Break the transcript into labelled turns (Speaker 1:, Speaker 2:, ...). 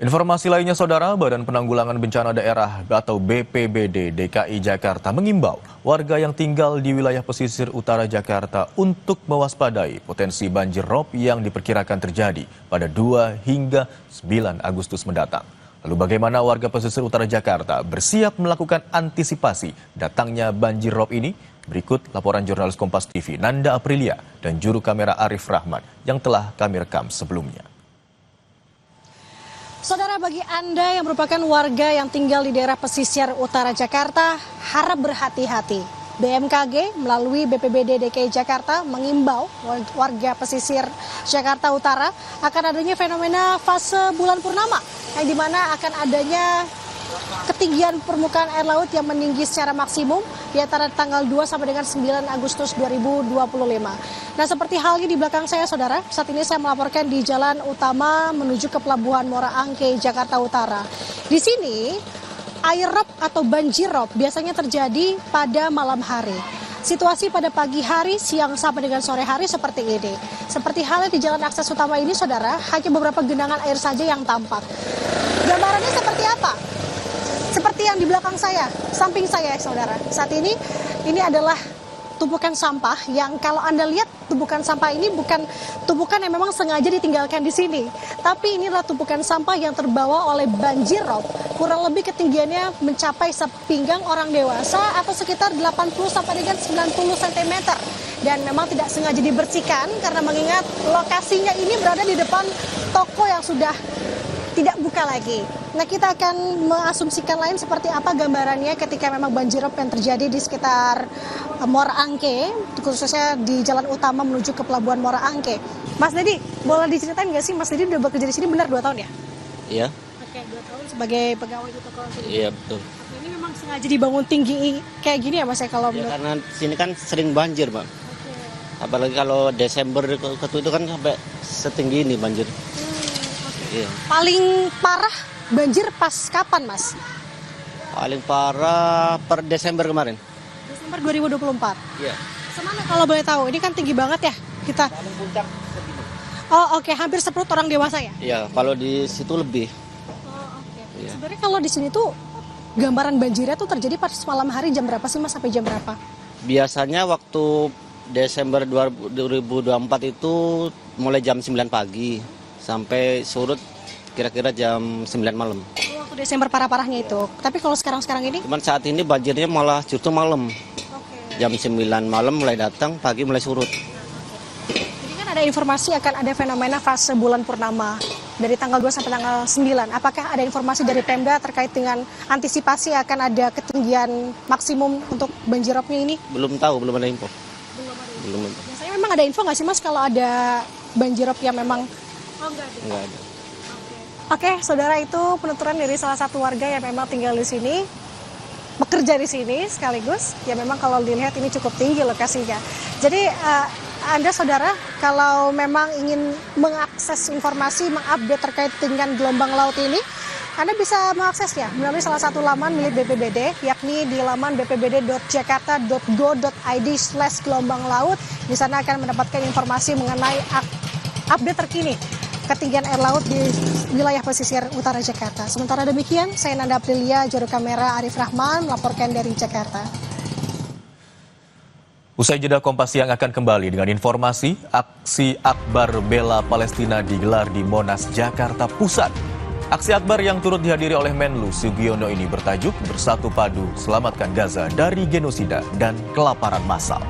Speaker 1: Informasi lainnya, Saudara, Badan Penanggulangan Bencana Daerah atau BPBD DKI Jakarta mengimbau warga yang tinggal di wilayah pesisir utara Jakarta untuk mewaspadai potensi banjir rob yang diperkirakan terjadi pada 2 hingga 9 Agustus mendatang. Lalu bagaimana warga pesisir utara Jakarta bersiap melakukan antisipasi datangnya banjir rob ini? Berikut laporan jurnalis Kompas TV Nanda Aprilia dan juru kamera Arif Rahman yang telah kami rekam sebelumnya.
Speaker 2: Saudara, bagi Anda yang merupakan warga yang tinggal di daerah pesisir utara Jakarta, harap berhati-hati. BMKG melalui BPBD DKI Jakarta mengimbau warga pesisir Jakarta Utara akan adanya fenomena fase bulan purnama, yang dimana akan adanya ketinggian permukaan air laut yang meninggi secara maksimum di antara tanggal 2 sampai dengan 9 Agustus 2025. Nah, seperti halnya di belakang saya, Saudara, saat ini saya melaporkan di jalan utama menuju ke Pelabuhan Muara Angke, Jakarta Utara. Di sini, air rob atau banjir rob biasanya terjadi pada malam hari. Situasi pada pagi hari, siang sampai dengan sore hari seperti ini. Seperti halnya di jalan akses utama ini, Saudara, hanya beberapa genangan air saja yang tampak. Gambarannya seperti apa? Seperti yang di belakang saya, samping saya, Saudara. Saat ini adalah tumpukan sampah yang kalau Anda lihat tumpukan sampah ini bukan tumpukan yang memang sengaja ditinggalkan di sini. Tapi inilah tumpukan sampah yang terbawa oleh banjir rob. Kurang lebih ketinggiannya mencapai sepinggang orang dewasa atau sekitar 80 sampai dengan 90 cm. Dan memang tidak sengaja dibersihkan karena mengingat lokasinya ini berada di depan toko yang sudah tidak buka lagi. Nah, kita akan mengasumsikan lain seperti apa gambarannya ketika memang banjir rob yang terjadi di sekitar Muara Angke, khususnya di jalan utama menuju ke Pelabuhan Muara Angke. Mas Dedi, boleh diceritain nggak sih, Mas Dedi udah bekerja di sini benar 2 tahun ya?
Speaker 3: Iya.
Speaker 2: Oke, 2 tahun sebagai pegawai di toko sini.
Speaker 3: Iya, betul.
Speaker 2: Oke, ini memang sengaja dibangun tinggi kayak gini ya, Mas ya, kalau
Speaker 3: Ya,
Speaker 2: menurut...
Speaker 3: karena sini kan sering banjir, Bang.
Speaker 2: Oke.
Speaker 3: Apalagi kalau Desember itu kan sampai setinggi ini banjir. Iya.
Speaker 2: Paling parah banjir pas kapan, Mas?
Speaker 3: Paling parah per Desember kemarin.
Speaker 2: Desember 2024.
Speaker 3: Iya.
Speaker 2: Semana kalau boleh tahu? Ini kan tinggi banget ya kita.
Speaker 3: Paling puncak segini.
Speaker 2: Oh, oke, hampir seperut orang dewasa ya?
Speaker 3: Iya, kalau di situ lebih.
Speaker 2: Oh, oke.
Speaker 3: Iya.
Speaker 2: Sebenarnya kalau di sini tuh gambaran banjirnya tuh terjadi pas malam hari jam berapa sih, Mas, sampai jam berapa?
Speaker 3: Biasanya waktu Desember 2024 itu mulai jam 9 pagi sampai surut kira-kira jam 9 malam.
Speaker 2: Waktu Desember parah-parahnya itu. Tapi kalau sekarang ini?
Speaker 3: Cuman saat ini banjirnya malah justru malam.
Speaker 2: Oke.
Speaker 3: Jam 9 malam mulai datang, pagi mulai surut.
Speaker 2: Jadi kan ada informasi akan ada fenomena fase bulan purnama dari tanggal 2 sampai tanggal 9. Apakah ada informasi dari Pemda terkait dengan antisipasi akan ada ketinggian maksimum untuk banjir robnya ini?
Speaker 3: Belum tahu, belum ada info.
Speaker 2: Belum ada. Biasanya memang ada info nggak sih, Mas, kalau ada banjir rob yang memang... Oh, enggak ada. Oke, Saudara, itu penuturan dari salah satu warga yang memang tinggal di sini, bekerja di sini sekaligus. Ya memang kalau dilihat ini cukup tinggi lokasinya. Jadi Anda, Saudara, kalau memang ingin mengakses informasi, mengupdate terkait dengan gelombang laut ini, Anda bisa mengaksesnya melalui salah satu laman milik BPBD, yakni di laman bpbd.jakarta.go.id/gelombang laut. Di sana akan mendapatkan informasi mengenai update terkini ketinggian air laut di wilayah pesisir utara Jakarta. Sementara demikian, saya Nanda Aprilia, juru kamera Arif Rahman, melaporkan dari Jakarta.
Speaker 1: Usai jeda, Kompas Siang akan kembali dengan informasi aksi Akbar Bela Palestina digelar di Monas, Jakarta Pusat. Aksi Akbar yang turut dihadiri oleh Menlu Sugiono ini bertajuk Bersatu Padu Selamatkan Gaza dari Genosida dan Kelaparan Massal.